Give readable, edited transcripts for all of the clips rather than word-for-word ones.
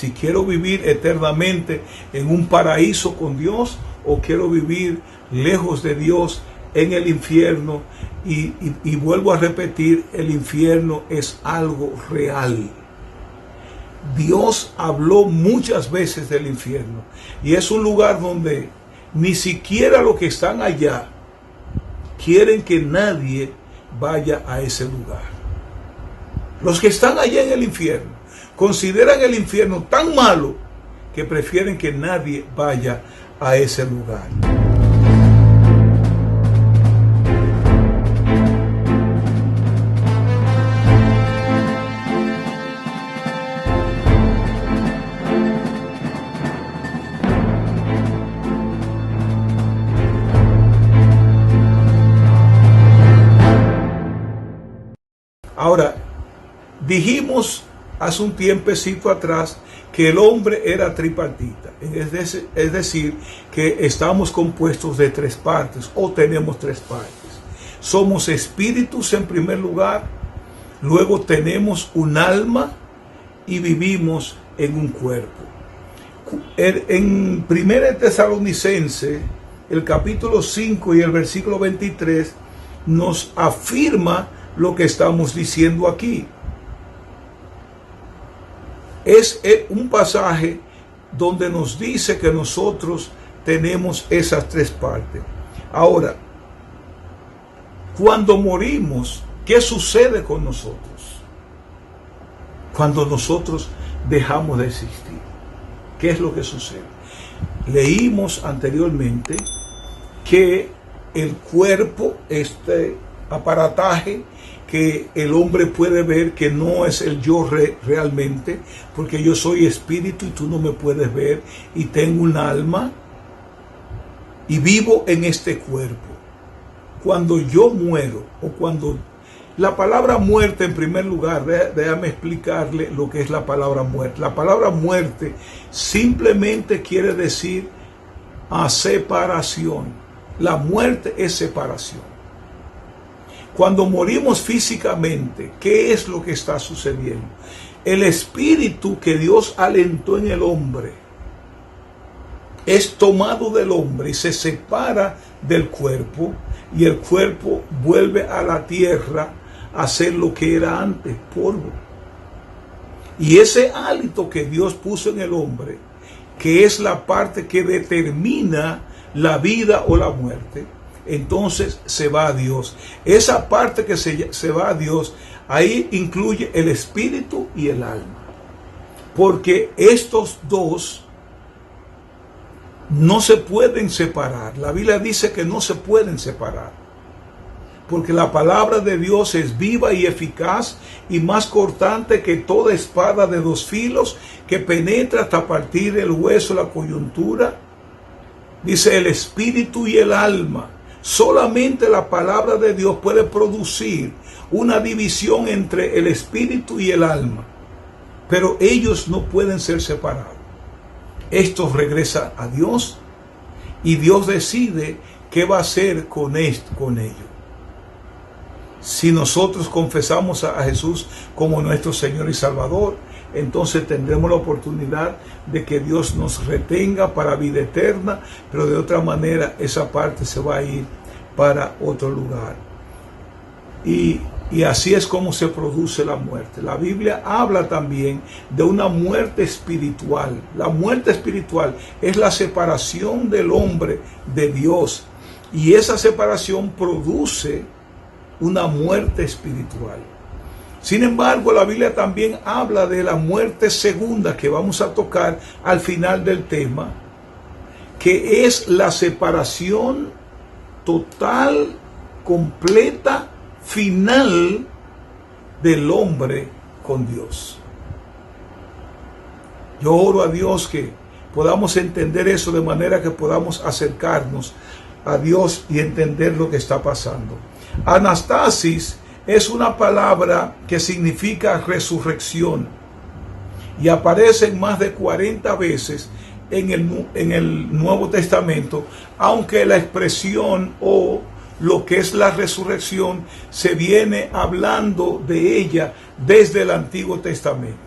Si quiero vivir eternamente en un paraíso con Dios o quiero vivir lejos de Dios en el infierno. Y vuelvo a repetir, el infierno es algo real. Dios habló muchas veces del infierno y es un lugar donde ni siquiera los que están allá quieren que nadie vaya a ese lugar. Los que están allá en el infierno consideran el infierno tan malo que prefieren que nadie vaya a ese lugar. Ahora, dijimos hace un tiempecito atrás que el hombre era tripartita, es decir, que estamos compuestos de tres partes o tenemos tres partes. Somos espíritus en primer lugar, luego tenemos un alma y vivimos en un cuerpo. En 1 Tesalonicenses, el capítulo 5 y el versículo 23 nos afirma lo que estamos diciendo aquí. Es un pasaje donde nos dice que nosotros tenemos esas tres partes. Ahora, cuando morimos, ¿qué sucede con nosotros? Cuando nosotros dejamos de existir, ¿qué es lo que sucede? Leímos anteriormente que el cuerpo, este aparataje que el hombre puede ver, que no es el yo realmente, porque yo soy espíritu y tú no me puedes ver, y tengo un alma y vivo en este cuerpo. Cuando yo muero, o cuando la palabra muerte, en primer lugar, déjame explicarle lo que es la palabra muerte. La palabra muerte simplemente quiere decir a separación. La muerte es separación. Cuando morimos físicamente, ¿qué es lo que está sucediendo? El espíritu que Dios alentó en el hombre es tomado del hombre y se separa del cuerpo, y el cuerpo vuelve a la tierra a ser lo que era antes, polvo. Y ese hálito que Dios puso en el hombre, que es la parte que determina la vida o la muerte, entonces se va a Dios. Esa parte que se va a Dios, ahí incluye el espíritu y el alma, porque estos dos no se pueden separar. La Biblia dice que no se pueden separar, porque la palabra de Dios es viva y eficaz y más cortante que toda espada de dos filos, que penetra hasta partir el hueso, la coyuntura. Dice el espíritu y el alma. Solamente la palabra de Dios puede producir una división entre el espíritu y el alma, pero ellos no pueden ser separados. Esto regresa a Dios y Dios decide qué va a hacer con ellos. Si nosotros confesamos a Jesús como nuestro Señor y Salvador, entonces tendremos la oportunidad de que Dios nos retenga para vida eterna, pero de otra manera esa parte se va a ir para otro lugar. Y así es como se produce la muerte. La Biblia habla también de una muerte espiritual. La muerte espiritual es la separación del hombre de Dios, y esa separación produce una muerte espiritual. Sin embargo, la Biblia también habla de la muerte segunda, que vamos a tocar al final del tema, que es la separación total, completa, final del hombre con Dios. Yo oro a Dios que podamos entender eso, de manera que podamos acercarnos a Dios y entender lo que está pasando. Anastasis es una palabra que significa resurrección y aparece más de 40 veces en el Nuevo Testamento, aunque la expresión o lo que es la resurrección se viene hablando de ella desde el Antiguo Testamento.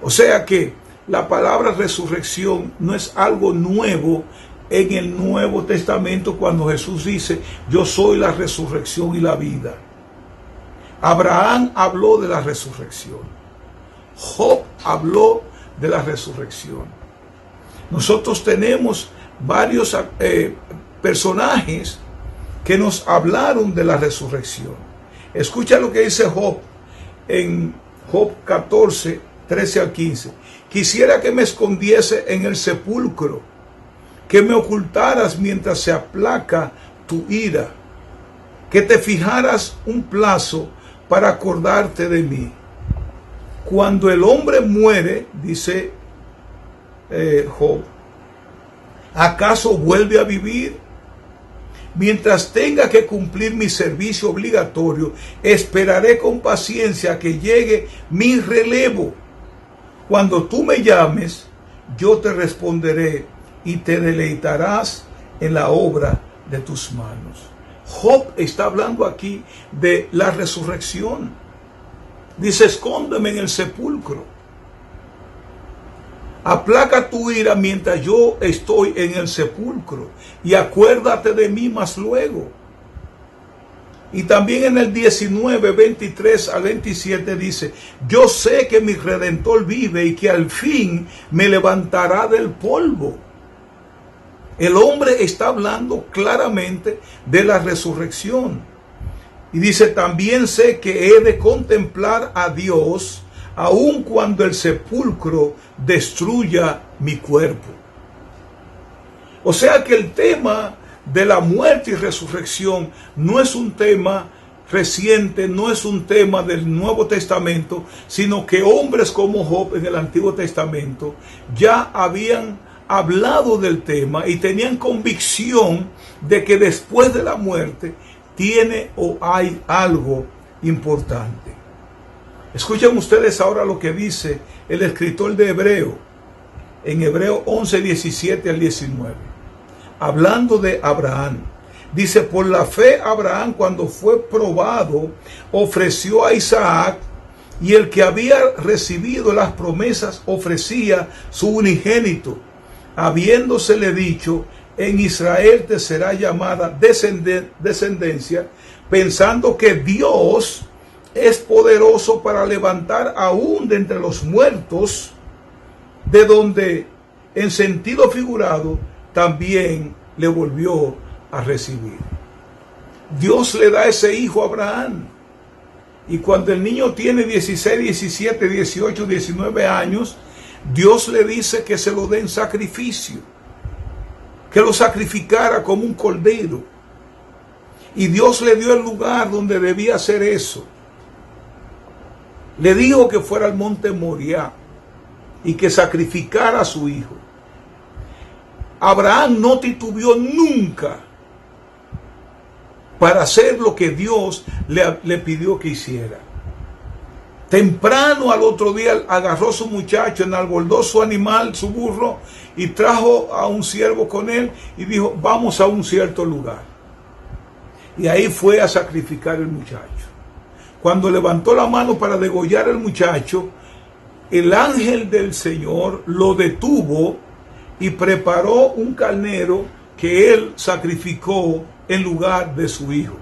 O sea que la palabra resurrección no es algo nuevo en el Nuevo Testamento cuando Jesús dice, yo soy la resurrección y la vida. Abraham habló de la resurrección. Job habló de la resurrección. Nosotros tenemos varios personajes que nos hablaron de la resurrección. Escucha lo que dice Job en Job 14, 13 al 15. Quisiera que me escondiese en el sepulcro, que me ocultaras mientras se aplaca tu ira, que te fijaras un plazo para acordarte de mí. Cuando el hombre muere, dice Job, ¿acaso vuelve a vivir? Mientras tenga que cumplir mi servicio obligatorio, esperaré con paciencia a que llegue mi relevo. Cuando tú me llames, yo te responderé y te deleitarás en la obra de tus manos. Job está hablando aquí de la resurrección. Dice, escóndeme en el sepulcro. Aplaca tu ira mientras yo estoy en el sepulcro y acuérdate de mí más luego. Y también en el 19, 23 al 27 dice, yo sé que mi Redentor vive y que al fin me levantará del polvo. El hombre está hablando claramente de la resurrección. Y dice, también sé que he de contemplar a Dios aun cuando el sepulcro destruya mi cuerpo. O sea que el tema de la muerte y resurrección no es un tema reciente, no es un tema del Nuevo Testamento, sino que hombres como Job en el Antiguo Testamento ya habían hablado del tema y tenían convicción de que después de la muerte tiene o hay algo importante. Escuchen ustedes ahora lo que dice el escritor de Hebreo, en Hebreo 11, 17 al 19. Hablando de Abraham, dice, por la fe Abraham cuando fue probado, ofreció a Isaac, y el que había recibido las promesas ofrecía su unigénito, habiéndosele dicho, en Israel te será llamada descendencia, pensando que Dios es poderoso para levantar aún de entre los muertos, de donde en sentido figurado también le volvió a recibir. Dios le da ese hijo a Abraham, y cuando el niño tiene 16, 17, 18, 19 años, Dios le dice que se lo dé en sacrificio, que lo sacrificara como un cordero, y Dios le dio el lugar donde debía hacer eso. Le dijo que fuera al monte Moriah y que sacrificara a su hijo. Abraham no titubeó nunca para hacer lo que Dios le pidió que hiciera. Temprano al otro día agarró a su muchacho, enalbordó su animal, su burro, y trajo a un siervo con él y dijo, vamos a un cierto lugar. Y ahí fue a sacrificar el muchacho. Cuando levantó la mano para degollar al muchacho, el ángel del Señor lo detuvo y preparó un carnero que él sacrificó en lugar de su hijo.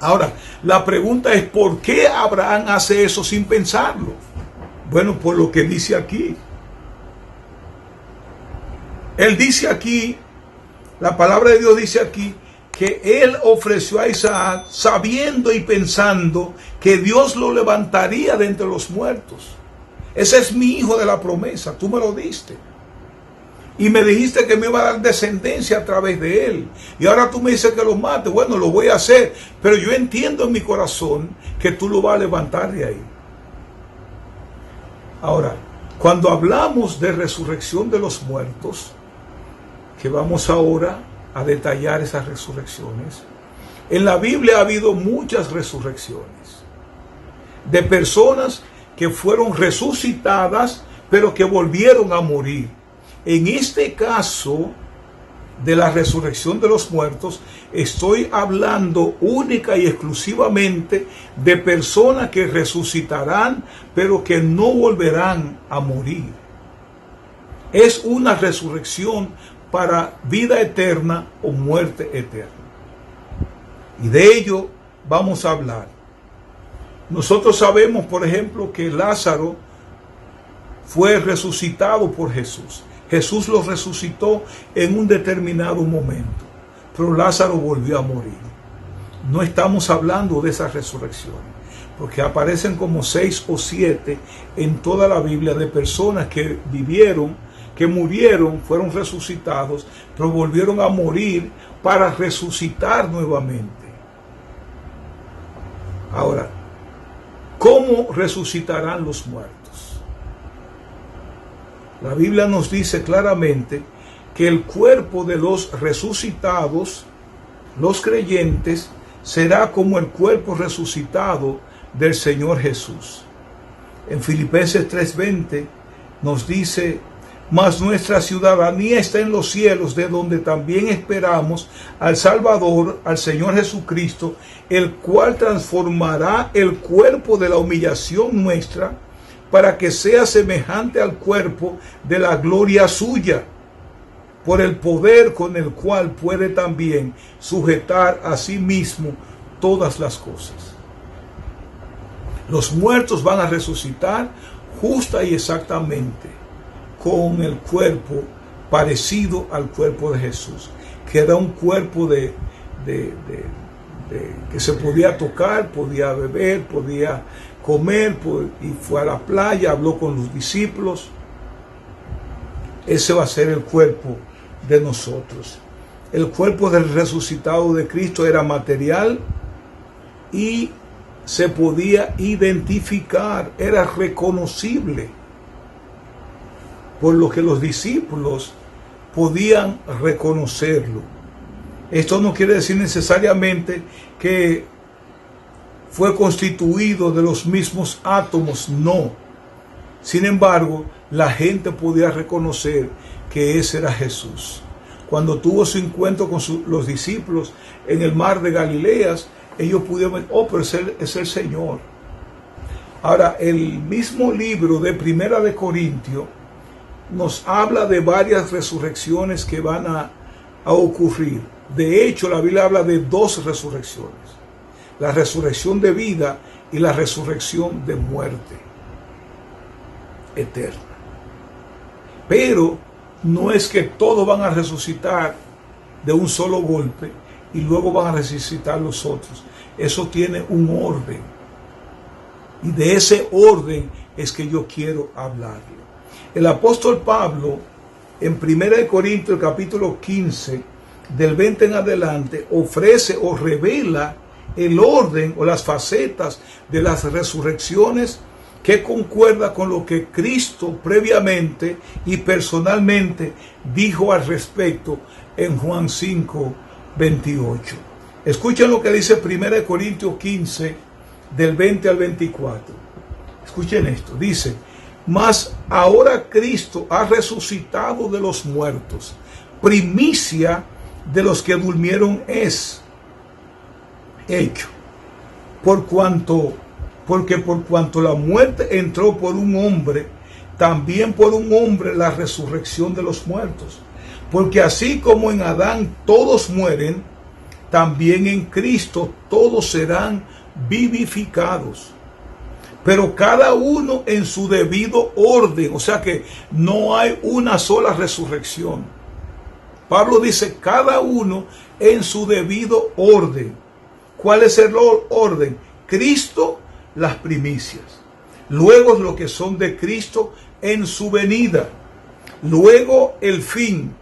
Ahora, la pregunta es, ¿por qué Abraham hace eso sin pensarlo? Bueno, por lo que dice aquí. Él dice aquí, la palabra de Dios dice aquí, que él ofreció a Isaac sabiendo y pensando que Dios lo levantaría de entre los muertos. Ese es mi hijo de la promesa, tú me lo diste. Y me dijiste que me iba a dar descendencia a través de él. Y ahora tú me dices que lo mate. Bueno, lo voy a hacer. Pero yo entiendo en mi corazón que tú lo vas a levantar de ahí. Ahora, cuando hablamos de resurrección de los muertos, que vamos ahora a detallar esas resurrecciones, en la Biblia ha habido muchas resurrecciones de personas que fueron resucitadas, pero que volvieron a morir. En este caso, de la resurrección de los muertos, estoy hablando única y exclusivamente de personas que resucitarán, pero que no volverán a morir. Es una resurrección para vida eterna o muerte eterna. Y de ello vamos a hablar. Nosotros sabemos, por ejemplo, que Lázaro fue resucitado por Jesús. Jesús lo resucitó en un determinado momento, pero Lázaro volvió a morir. No estamos hablando de esa resurrección, porque aparecen como 6 o 7 en toda la Biblia de personas que vivieron, que murieron, fueron resucitados, pero volvieron a morir para resucitar nuevamente. Ahora, ¿cómo resucitarán los muertos? La Biblia nos dice claramente que el cuerpo de los resucitados, los creyentes, será como el cuerpo resucitado del Señor Jesús. En Filipenses 3:20 nos dice: mas nuestra ciudadanía está en los cielos, de donde también esperamos al Salvador, al Señor Jesucristo, el cual transformará el cuerpo de la humillación nuestra, para que sea semejante al cuerpo de la gloria suya, por el poder con el cual puede también sujetar a sí mismo todas las cosas. Los muertos van a resucitar justa y exactamente con el cuerpo parecido al cuerpo de Jesús, que era un cuerpo que se podía tocar, podía beber, podía comer, y fue a la playa, habló con los discípulos. Ese va a ser el cuerpo de nosotros. El cuerpo del resucitado de Cristo era material y se podía identificar, era reconocible, por lo que los discípulos podían reconocerlo. Esto no quiere decir necesariamente que fue constituido de los mismos átomos, no. Sin embargo, la gente podía reconocer que ese era Jesús. Cuando tuvo su encuentro con los discípulos en el mar de Galileas, ellos pudieron ver: oh, pero es el Señor. Ahora, el mismo libro de Primera de Corintios nos habla de varias resurrecciones que van a ocurrir. De hecho, la Biblia habla de 2 resurrecciones: la resurrección de vida y la resurrección de muerte eterna. Pero no es que todos van a resucitar de un solo golpe y luego van a resucitar los otros. Eso tiene un orden, y de ese orden es que yo quiero hablarle. El apóstol Pablo, en 1 Corintios capítulo 15, del 20 en adelante, ofrece o revela el orden o las facetas de las resurrecciones, que concuerda con lo que Cristo previamente y personalmente dijo al respecto en Juan 5:28. Escuchen lo que dice 1 Corintios 15, del 20 al 24. Escuchen esto, dice: mas ahora Cristo ha resucitado de los muertos, primicia de los que durmieron es hecho, porque por cuanto la muerte entró por un hombre, también por un hombre la resurrección de los muertos. Porque así como en Adán todos mueren, también en Cristo todos serán vivificados, pero cada uno en su debido orden. O sea que no hay una sola resurrección. Pablo dice: cada uno en su debido orden. ¿Cuál es el orden? Cristo, las primicias. Luego los que son de Cristo en su venida. Luego el fin,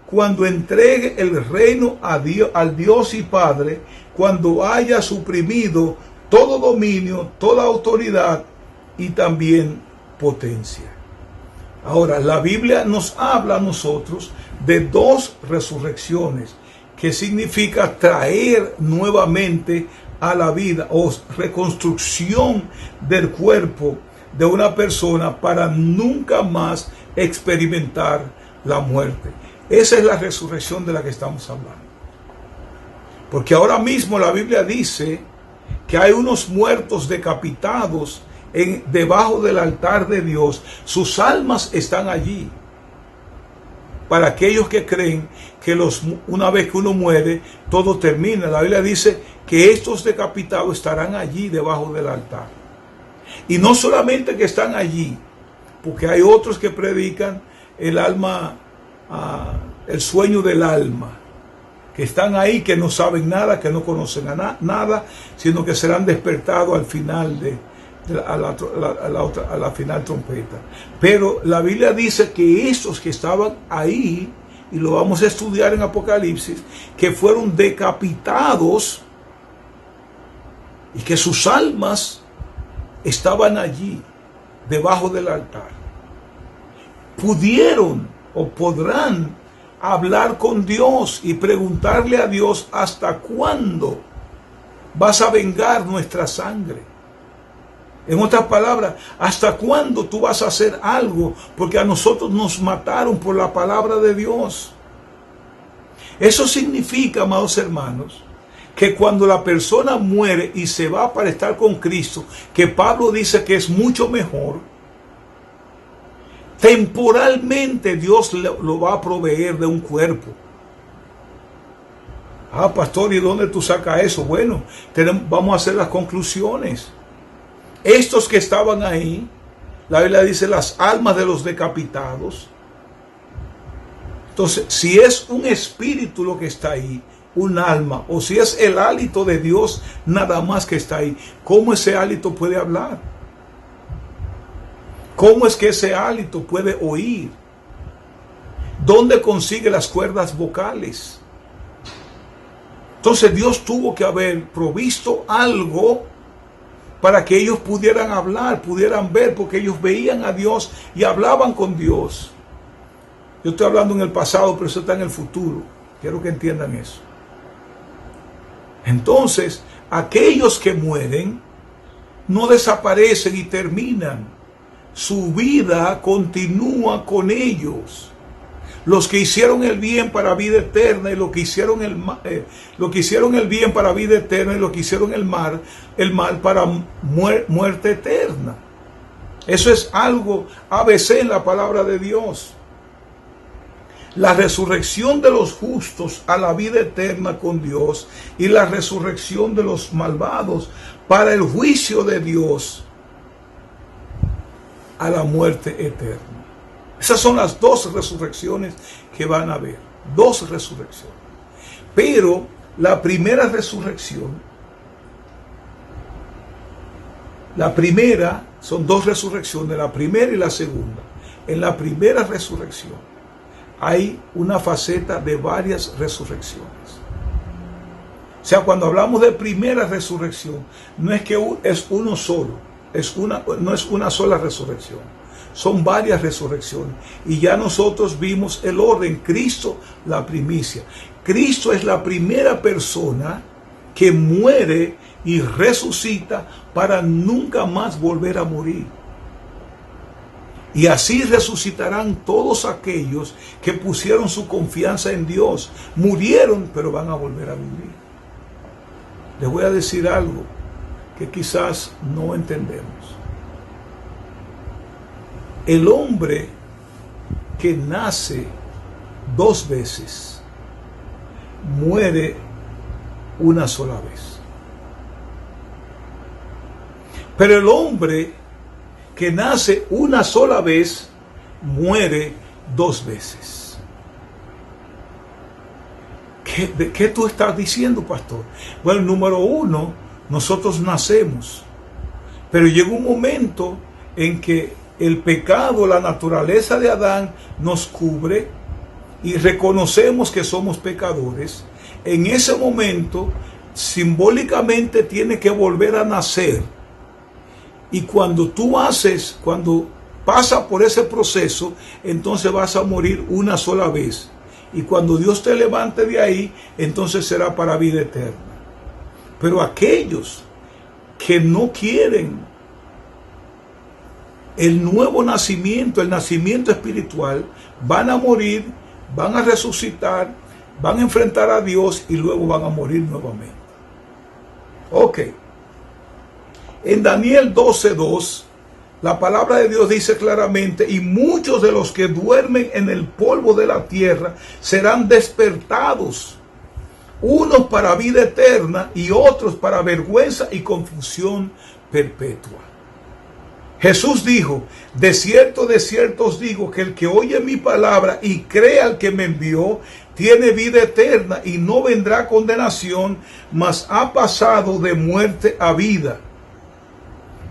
cuando entregue el reino a Dios, al Dios y Padre, cuando haya suprimido todo dominio, toda autoridad y también potencia. Ahora, la Biblia nos habla a nosotros de 2 resurrecciones, que significa traer nuevamente a la vida o reconstrucción del cuerpo de una persona para nunca más experimentar la muerte. Esa es la resurrección de la que estamos hablando. Porque ahora mismo la Biblia dice que hay unos muertos decapitados debajo del altar de Dios. Sus almas están allí. Para aquellos que creen que una vez que uno muere, todo termina. La Biblia dice que estos decapitados estarán allí debajo del altar. Y no solamente que están allí, porque hay otros que predican el alma, el sueño del alma, que están ahí, que no saben nada, que no conocen nada, sino que serán despertados al final a la final trompeta. Pero la Biblia dice que esos que estaban ahí, y lo vamos a estudiar en Apocalipsis, que fueron decapitados y que sus almas estaban allí debajo del altar, pudieron o podrán hablar con Dios y preguntarle a Dios: ¿hasta cuándo vas a vengar nuestra sangre? En otras palabras, ¿hasta cuándo tú vas a hacer algo? Porque a nosotros nos mataron por la palabra de Dios. Eso significa, amados hermanos, que cuando la persona muere y se va para estar con Cristo, que Pablo dice que es mucho mejor, temporalmente Dios lo va a proveer de un cuerpo. Ah, pastor, ¿y dónde tú sacas eso? Bueno, vamos a hacer las conclusiones. Estos que estaban ahí, la Biblia dice las almas de los decapitados. Entonces, si es un espíritu lo que está ahí, un alma, o si es el hálito de Dios nada más que está ahí, ¿cómo ese hálito puede hablar? ¿Cómo es que ese hálito puede oír? ¿Dónde consigue las cuerdas vocales? Entonces Dios tuvo que haber provisto algo para que ellos pudieran hablar, pudieran ver, porque ellos veían a Dios y hablaban con Dios. Yo estoy hablando en el pasado, pero eso está en el futuro. Quiero que entiendan eso. Entonces, aquellos que mueren no desaparecen y terminan. Su vida continúa con ellos. Los que hicieron el bien para vida eterna y los que hicieron el bien para vida eterna y los que hicieron el mal para muerte eterna. Eso es algo ABC en la palabra de Dios. La resurrección de los justos a la vida eterna con Dios y la resurrección de los malvados para el juicio de Dios a la muerte eterna. Esas son las dos resurrecciones que van a haber. Dos resurrecciones. Pero la primera resurrección, son dos resurrecciones, la primera y la segunda. En la primera resurrección hay una faceta de varias resurrecciones. O sea, cuando hablamos de primera resurrección, no es que es uno solo, no es una sola resurrección. Son varias resurrecciones. Y ya nosotros vimos el orden. Cristo, la primicia. Cristo es la primera persona que muere y resucita para nunca más volver a morir. Y así resucitarán todos aquellos que pusieron su confianza en Dios. Murieron, pero van a volver a vivir. Les voy a decir algo que quizás no entendemos. El hombre que nace dos veces muere una sola vez. Pero el hombre que nace una sola vez muere dos veces. ¿De qué tú estás diciendo, pastor? Bueno, número uno, nosotros nacemos, pero llega un momento en que el pecado, la naturaleza de Adán nos cubre y reconocemos que somos pecadores. En ese momento, simbólicamente tiene que volver a nacer. Y cuando pasa por ese proceso, entonces vas a morir una sola vez. Y cuando Dios te levante de ahí, entonces será para vida eterna. Pero aquellos que no quieren el nuevo nacimiento, el nacimiento espiritual, van a morir van a resucitar, van a enfrentar a Dios y luego van a morir nuevamente. Ok. En Daniel 12:2, la palabra de Dios dice claramente: y muchos de los que duermen en el polvo de la tierra serán despertados, unos para vida eterna y otros para vergüenza y confusión perpetua. Jesús dijo: de cierto os digo que el que oye mi palabra y cree al que me envió, tiene vida eterna y no vendrá a condenación, mas ha pasado de muerte a vida.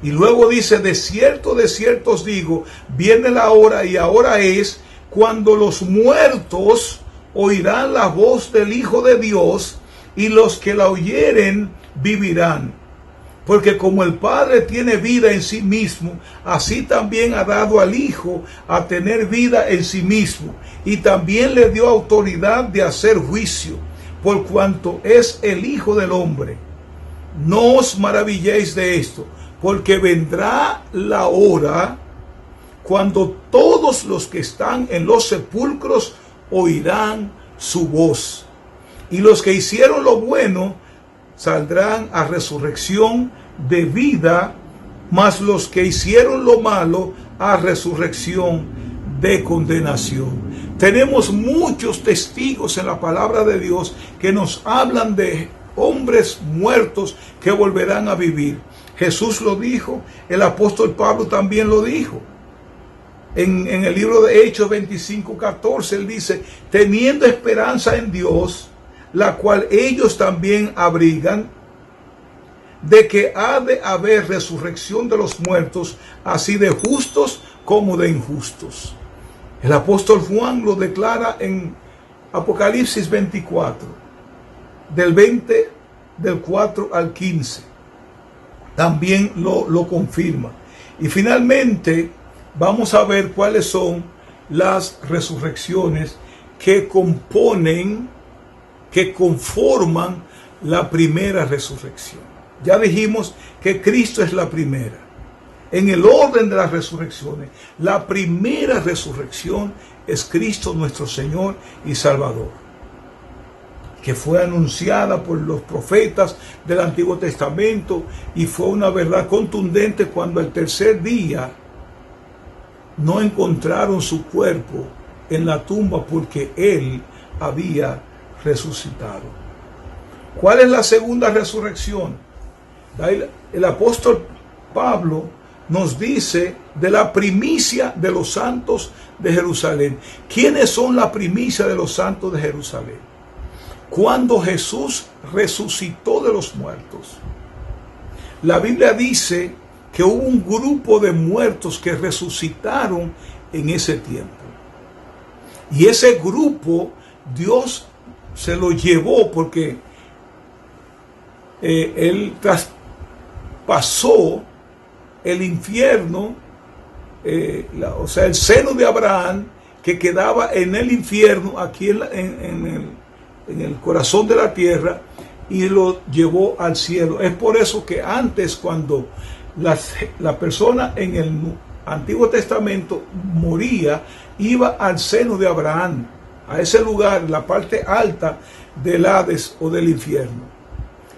Y luego dice: de cierto os digo, viene la hora y ahora es, cuando los muertos oirán la voz del Hijo de Dios, y los que la oyeren vivirán. Porque como el Padre tiene vida en sí mismo, así también ha dado al Hijo a tener vida en sí mismo, y también le dio autoridad de hacer juicio, por cuanto es el Hijo del Hombre. No os maravilléis de esto, porque vendrá la hora cuando todos los que están en los sepulcros oirán su voz, y los que hicieron lo bueno saldrán a resurrección de vida, mas los que hicieron lo malo a resurrección de condenación. Tenemos muchos testigos en la palabra de Dios que nos hablan de hombres muertos que volverán a vivir. Jesús lo dijo, el apóstol Pablo también lo dijo. En el libro de Hechos 25:14 él dice: teniendo esperanza en Dios, la cual ellos también abrigan, de que ha de haber resurrección de los muertos, así de justos como de injustos. El apóstol Juan lo declara en Apocalipsis 24, del 4 al 15. También lo confirma. Y finalmente vamos a ver cuáles son las resurrecciones que conforman la primera resurrección. Ya dijimos que Cristo es la primera. En el orden de las resurrecciones, la primera resurrección es Cristo nuestro Señor y Salvador, que fue anunciada por los profetas del Antiguo Testamento y fue una verdad contundente cuando al tercer día no encontraron su cuerpo en la tumba porque Él había resucitado. ¿Cuál es la segunda resurrección? El apóstol Pablo nos dice de la primicia de los santos de Jerusalén. ¿Quiénes son la primicia de los santos de Jerusalén? Cuando Jesús resucitó de los muertos, la Biblia dice que hubo un grupo de muertos que resucitaron en ese tiempo. Y ese grupo Dios se lo llevó porque Él traspasó el infierno, o sea, el seno de Abraham que quedaba en el infierno, aquí en el corazón de la tierra, y lo llevó al cielo. Es por eso que antes, cuando la persona en el Antiguo Testamento moría, iba al seno de Abraham, a ese lugar, la parte alta del Hades o del infierno.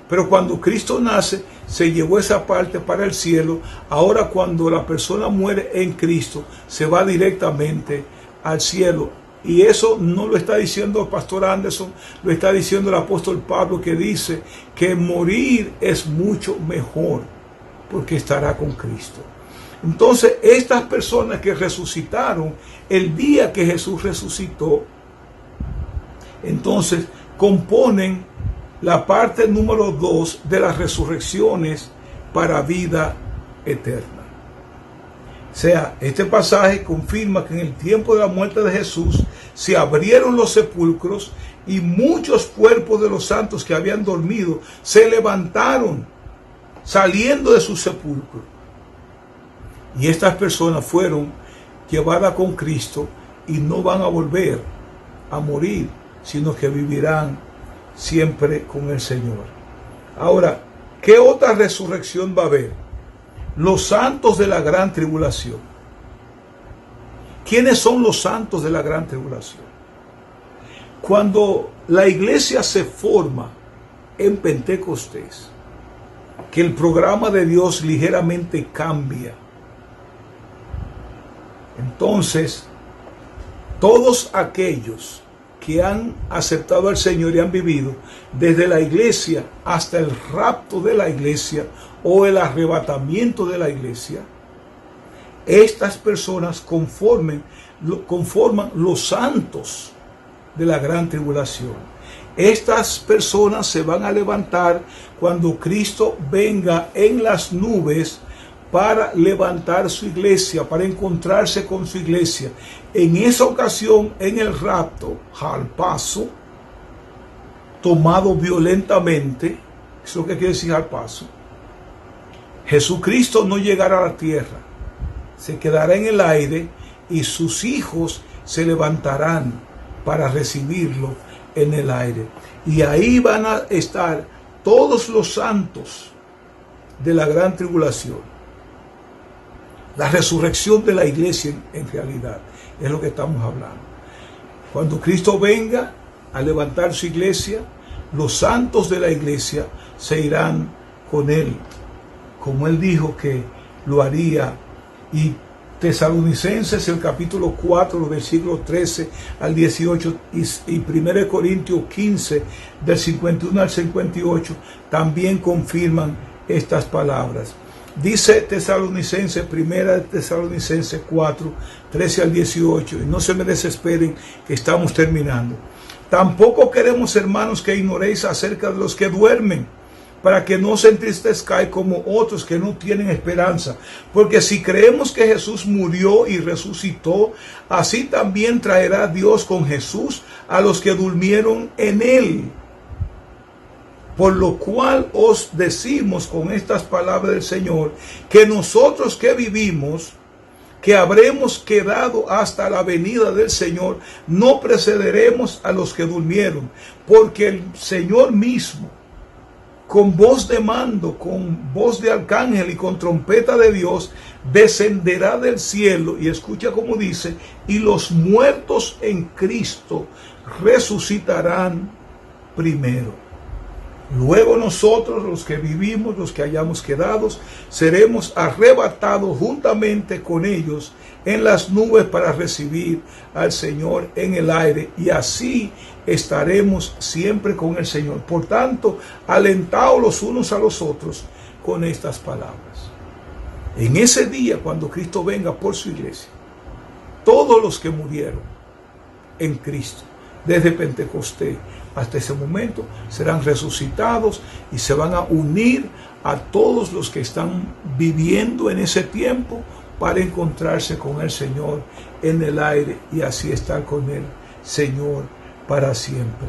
Pero cuando Cristo nace, se llevó esa parte para el cielo. Ahora, cuando la persona muere en Cristo, se va directamente al cielo. Y eso no lo está diciendo el pastor Anderson, lo está diciendo el apóstol Pablo, que dice que morir es mucho mejor porque estará con Cristo. Entonces, estas personas que resucitaron el día que Jesús resucitó, entonces componen la parte número 2 de las resurrecciones para vida eterna. O sea, este pasaje confirma que en el tiempo de la muerte de Jesús se abrieron los sepulcros y muchos cuerpos de los santos que habían dormido se levantaron saliendo de sus sepulcros. Y estas personas fueron llevadas con Cristo y no van a volver a morir, sino que vivirán siempre con el Señor. Ahora, ¿qué otra resurrección va a haber? Los santos de la gran tribulación. ¿Quiénes son los santos de la gran tribulación? Cuando la iglesia se forma en Pentecostés, que el programa de Dios ligeramente cambia, entonces todos aquellos que han aceptado al Señor y han vivido desde la iglesia hasta el rapto de la iglesia o el arrebatamiento de la iglesia, estas personas conforman los santos de la gran tribulación. Estas personas se van a levantar cuando Cristo venga en las nubes para levantar su iglesia, para encontrarse con su iglesia. En esa ocasión, en el rapto, al paso, tomado violentamente, eso es lo que quiere decir al paso, Jesucristo no llegará a la tierra, se quedará en el aire y sus hijos se levantarán para recibirlo en el aire. Y ahí van a estar todos los santos de la gran tribulación. La resurrección de la iglesia en realidad es lo que estamos hablando. Cuando Cristo venga a levantar su iglesia, los santos de la iglesia se irán con él, como él dijo que lo haría. Y Tesalonicenses, el capítulo 4, versículos 13 al 18, y 1 Corintios 15, del 51 al 58, también confirman estas palabras. Dice Tesalonicenses, 1 Tesalonicenses 4, 13 al 18, y no se me desesperen que estamos terminando. Tampoco queremos, hermanos, que ignoréis acerca de los que duermen, para que no se entristezcáis como otros que no tienen esperanza. Porque si creemos que Jesús murió y resucitó, así también traerá Dios con Jesús a los que durmieron en él. Por lo cual os decimos con estas palabras del Señor, que nosotros que vivimos, que habremos quedado hasta la venida del Señor, no precederemos a los que durmieron, porque el Señor mismo, con voz de mando, con voz de arcángel y con trompeta de Dios, descenderá del cielo, y escucha cómo dice, y los muertos en Cristo resucitarán primero. Luego nosotros, los que vivimos, los que hayamos quedado, seremos arrebatados juntamente con ellos en las nubes para recibir al Señor en el aire, y así estaremos siempre con el Señor. Por tanto, alentaos los unos a los otros con estas palabras. En ese día, cuando Cristo venga por su iglesia, todos los que murieron en Cristo, desde Pentecostés hasta ese momento, serán resucitados y se van a unir a todos los que están viviendo en ese tiempo para encontrarse con el Señor en el aire y así estar con el Señor para siempre.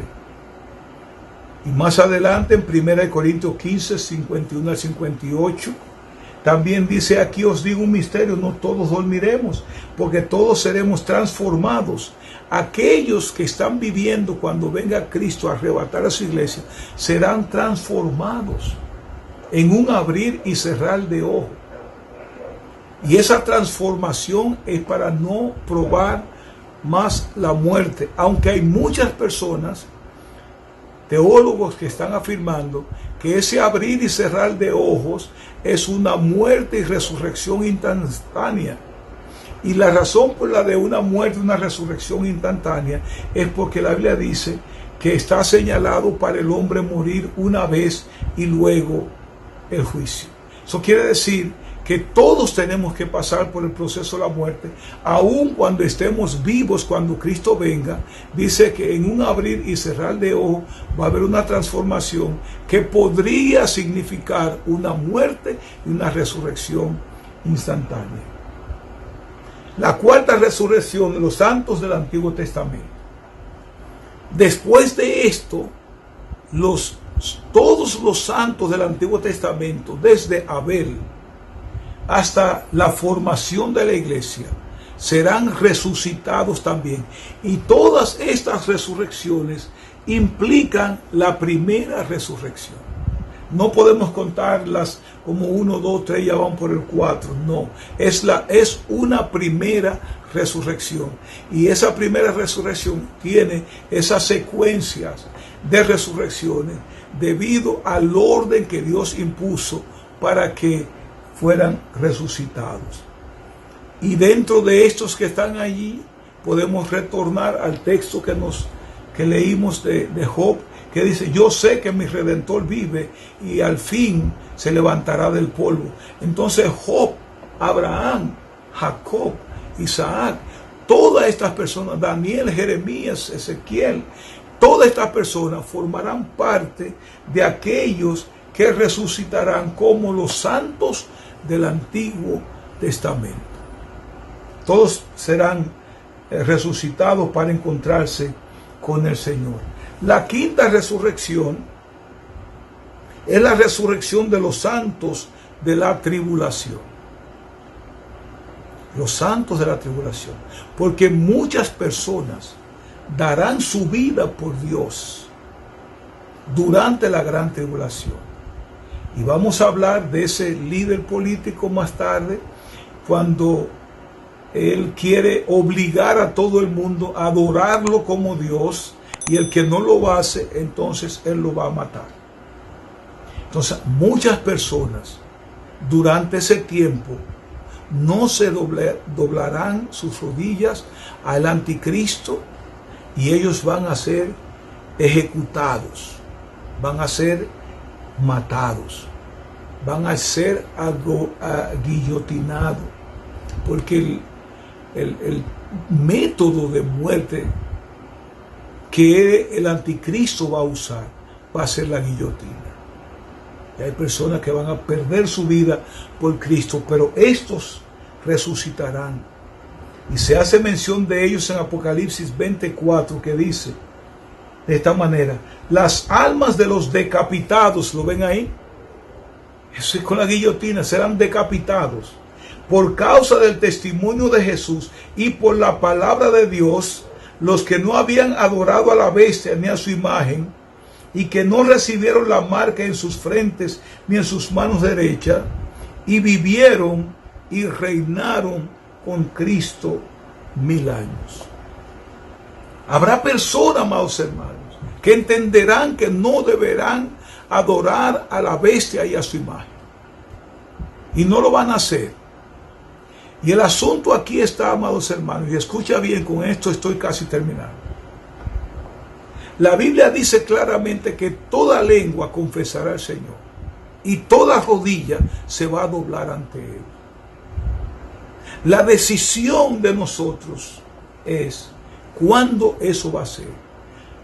Y más adelante en 1 Corintios 15, 51 al 58, también dice: aquí os digo un misterio, no todos dormiremos, porque todos seremos transformados. Aquellos que están viviendo cuando venga Cristo a arrebatar a su iglesia serán transformados en un abrir y cerrar de ojos. Y esa transformación es para no probar más la muerte, aunque hay muchas personas, teólogos, que están afirmando que ese abrir y cerrar de ojos es una muerte y resurrección instantánea. Y la razón por la de una muerte y una resurrección instantánea es porque la Biblia dice que está señalado para el hombre morir una vez y luego el juicio. Eso quiere decir que todos tenemos que pasar por el proceso de la muerte, aun cuando estemos vivos, cuando Cristo venga. Dice que en un abrir y cerrar de ojos va a haber una transformación que podría significar una muerte y una resurrección instantánea. La cuarta resurrección de los santos del Antiguo Testamento. Después de esto, todos los santos del Antiguo Testamento, desde Abel hasta la formación de la iglesia, serán resucitados también. Y todas estas resurrecciones implican la primera resurrección. No podemos contarlas como 1, 2, 3, ya van por el 4. No, es una primera resurrección. Y esa primera resurrección tiene esas secuencias de resurrecciones debido al orden que Dios impuso para que fueran resucitados. Y dentro de estos que están allí, podemos retornar al texto que leímos de Job, que dice: yo sé que mi Redentor vive y al fin se levantará del polvo. Entonces Job, Abraham, Jacob, Isaac, todas estas personas, Daniel, Jeremías, Ezequiel, todas estas personas formarán parte de aquellos que resucitarán como los santos del Antiguo Testamento. Todos serán resucitados para encontrarse con el Señor. La quinta resurrección es la resurrección de los santos de la tribulación. Los santos de la tribulación. Porque muchas personas darán su vida por Dios durante la gran tribulación. Y vamos a hablar de ese líder político más tarde, cuando él quiere obligar a todo el mundo a adorarlo como Dios, y el que no lo hace, entonces él lo va a matar. Entonces, muchas personas durante ese tiempo no se doblarán sus rodillas al anticristo, y ellos van a ser ejecutados, van a ser matados, van a ser guillotinados, porque el método de muerte que el anticristo va a usar va a ser la guillotina. Y hay personas que van a perder su vida por Cristo, pero estos resucitarán. Y se hace mención de ellos en Apocalipsis 24, que dice de esta manera: las almas de los decapitados, ¿lo ven ahí? Eso es con la guillotina, serán decapitados por causa del testimonio de Jesús y por la palabra de Dios, los que no habían adorado a la bestia ni a su imagen, y que no recibieron la marca en sus frentes ni en sus manos derechas, y vivieron y reinaron con Cristo 1000 años. Habrá personas, amados hermanos, que entenderán que no deberán adorar a la bestia y a su imagen, y no lo van a hacer. Y el asunto aquí está, amados hermanos, y escucha bien, con esto estoy casi terminando. La Biblia dice claramente que toda lengua confesará al Señor y toda rodilla se va a doblar ante Él. La decisión de nosotros es cuándo eso va a ser.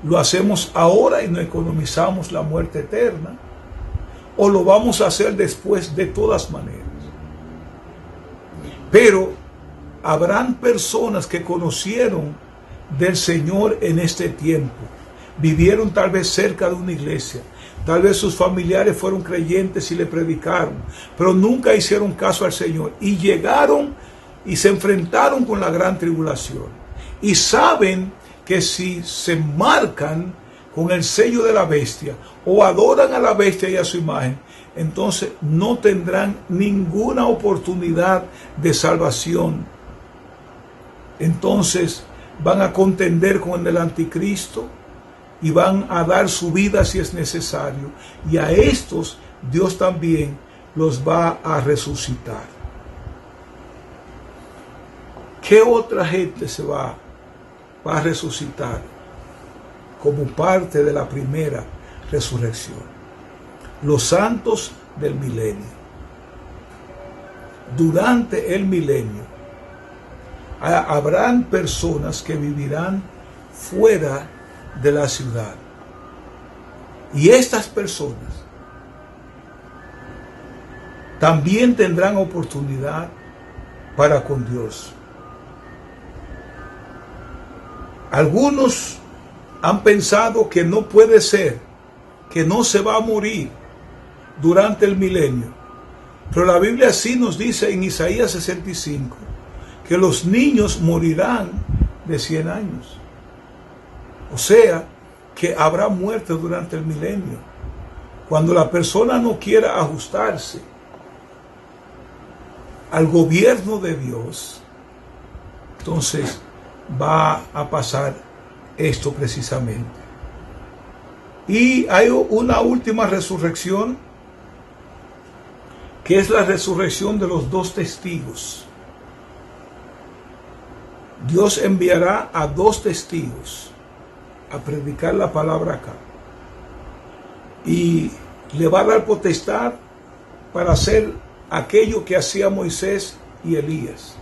¿Lo hacemos ahora y nos economizamos la muerte eterna? ¿O lo vamos a hacer después de todas maneras? Pero habrán personas que conocieron del Señor en este tiempo. Vivieron tal vez cerca de una iglesia. Tal vez sus familiares fueron creyentes y le predicaron, pero nunca hicieron caso al Señor. Y llegaron y se enfrentaron con la gran tribulación. Y saben que si se marcan con el sello de la bestia o adoran a la bestia y a su imagen, entonces no tendrán ninguna oportunidad de salvación. Entonces van a contender con el anticristo y van a dar su vida si es necesario. Y a estos Dios también los va a resucitar. ¿Qué otra gente se va a resucitar como parte de la primera resurrección? Los santos del milenio. Durante el milenio habrán personas que vivirán fuera de la ciudad. Y estas personas también tendrán oportunidad para con Dios. Algunos han pensado que no puede ser, que no se va a morir durante el milenio. Pero la Biblia sí nos dice en Isaías 65 que los niños morirán de 100 años. O sea, que habrá muerte durante el milenio. Cuando la persona no quiera ajustarse al gobierno de Dios, entonces va a pasar esto precisamente. Y hay una última resurrección, que es la resurrección de los dos testigos. Dios enviará a dos testigos a predicar la palabra acá. Y le va a dar potestad para hacer aquello que hacía Moisés y Elías.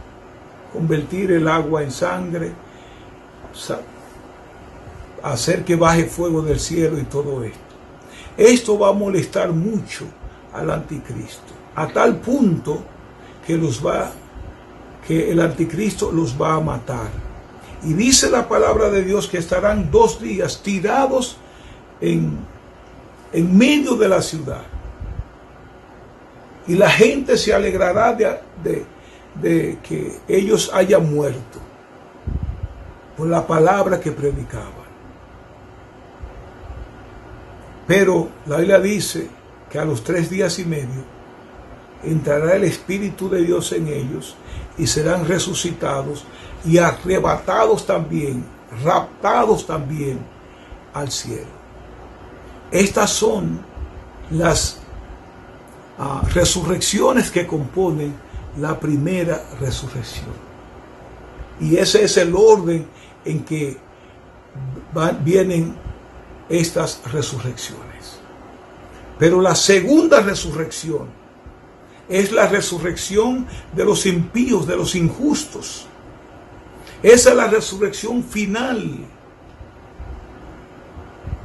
Convertir el agua en sangre, hacer que baje fuego del cielo y todo esto. Esto va a molestar mucho al anticristo, a tal punto que el anticristo los va a matar. Y dice la palabra de Dios que estarán 2 días tirados en medio de la ciudad. Y la gente se alegrará de que ellos hayan muerto por la palabra que predicaban. Pero la Biblia dice que a los 3 días y medio entrará el Espíritu de Dios en ellos y serán resucitados y arrebatados también, raptados también al cielo. Estas son las resurrecciones que componen la primera resurrección. Y ese es el orden en que vienen estas resurrecciones. Pero la segunda resurrección es la resurrección de los impíos, de los injustos. Esa es la resurrección final.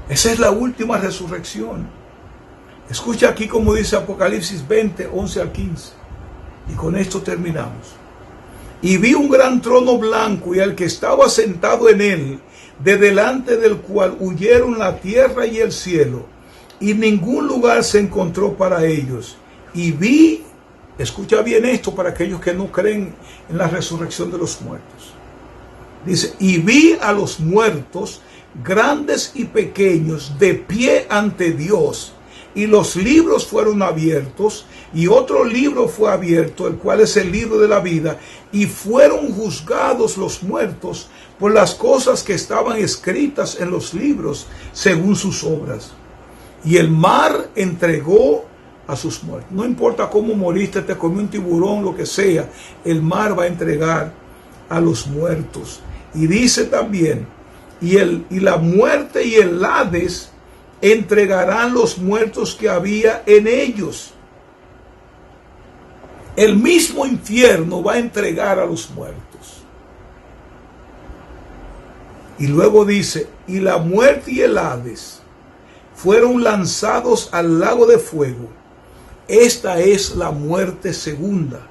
Esa es la última resurrección. Escucha aquí como dice Apocalipsis 20, 11 al 15. Y con esto terminamos. Y vi un gran trono blanco y al que estaba sentado en él, de delante del cual huyeron la tierra y el cielo, y ningún lugar se encontró para ellos. Y vi, escucha bien esto para aquellos que no creen en la resurrección de los muertos. Dice, y vi a los muertos, grandes y pequeños, de pie ante Dios, y los libros fueron abiertos, y otro libro fue abierto, el cual es el libro de la vida, y fueron juzgados los muertos por las cosas que estaban escritas en los libros, según sus obras. Y el mar entregó a sus muertos. No importa cómo moriste, te comió un tiburón, lo que sea, el mar va a entregar a los muertos. Y dice también, y la muerte y el Hades entregarán los muertos que había en ellos. El mismo infierno va a entregar a los muertos. Y luego dice, y la muerte y el Hades fueron lanzados al lago de fuego. Esta es la muerte segunda.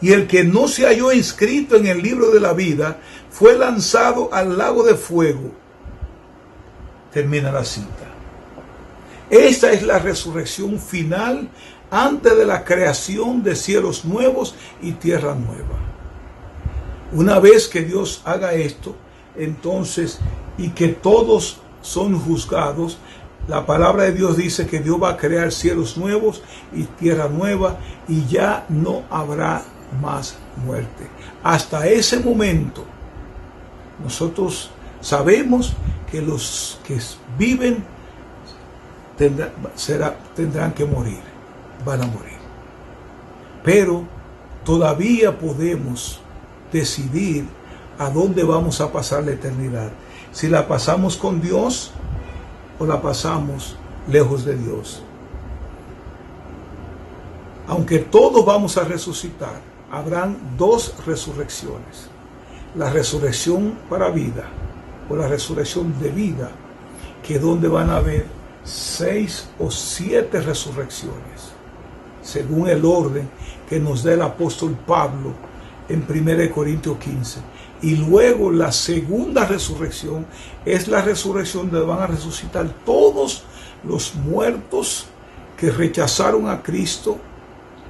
Y el que no se halló inscrito en el libro de la vida fue lanzado al lago de fuego. Termina la cita. Esta es la resurrección final antes de la creación de cielos nuevos y tierra nueva. Una vez que Dios haga esto, entonces, y que todos son juzgados, la palabra de Dios dice que Dios va a crear cielos nuevos y tierra nueva y ya no habrá más muerte. Hasta ese momento, nosotros sabemos que los que viven tendrán que morir, van a morir. Pero todavía podemos decidir a dónde vamos a pasar la eternidad. Si la pasamos con Dios o la pasamos lejos de Dios. Aunque todos vamos a resucitar, habrán 2 resurrecciones. La resurrección para vida o la resurrección de vida, que es donde van a haber 6 o 7 resurrecciones, según el orden que nos da el apóstol Pablo en 1 Corintios 15. Y luego la segunda resurrección es la resurrección donde van a resucitar todos los muertos que rechazaron a Cristo,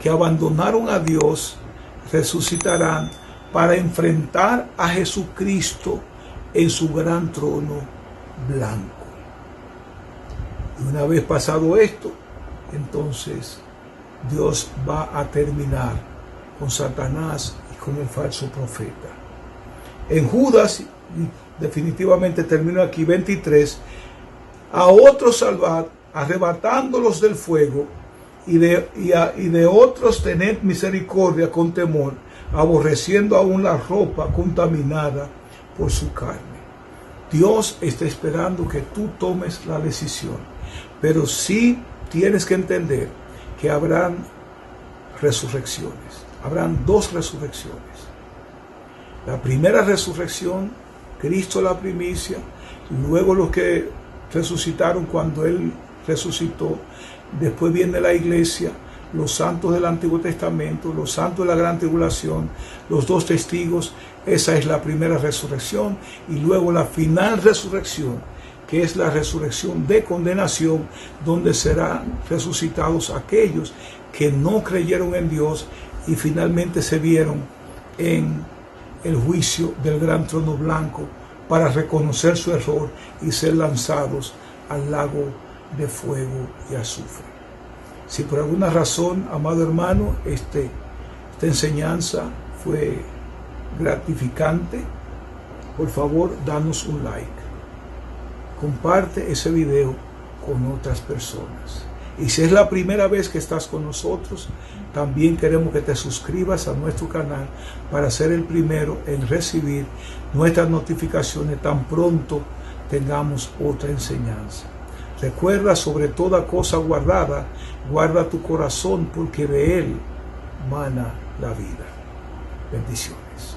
que abandonaron a Dios, resucitarán para enfrentar a Jesucristo en su gran trono blanco. Y una vez pasado esto, entonces Dios va a terminar con Satanás y con el falso profeta. En Judas, definitivamente termino aquí, 23, a otros salvad, arrebatándolos del fuego, y de otros tened misericordia con temor, aborreciendo aún la ropa contaminada por su carne. Dios está esperando que tú tomes la decisión, pero sí tienes que entender que habrán resurrecciones. Habrán dos resurrecciones. La primera resurrección, Cristo la primicia, luego los que resucitaron cuando Él resucitó, después viene la iglesia, los santos del Antiguo Testamento, los santos de la Gran Tribulación, los dos testigos. Esa es la primera resurrección, y luego la final resurrección, que es la resurrección de condenación, donde serán resucitados aquellos que no creyeron en Dios y finalmente se vieron en el juicio del gran trono blanco para reconocer su error y ser lanzados al lago de fuego y azufre. Si por alguna razón, amado hermano, esta enseñanza fue gratificante, por favor, danos un like. Comparte ese video con otras personas. Y si es la primera vez que estás con nosotros, también queremos que te suscribas a nuestro canal para ser el primero en recibir nuestras notificaciones tan pronto tengamos otra enseñanza. Recuerda, sobre toda cosa guardada, guarda tu corazón, porque de él mana la vida. Bendiciones.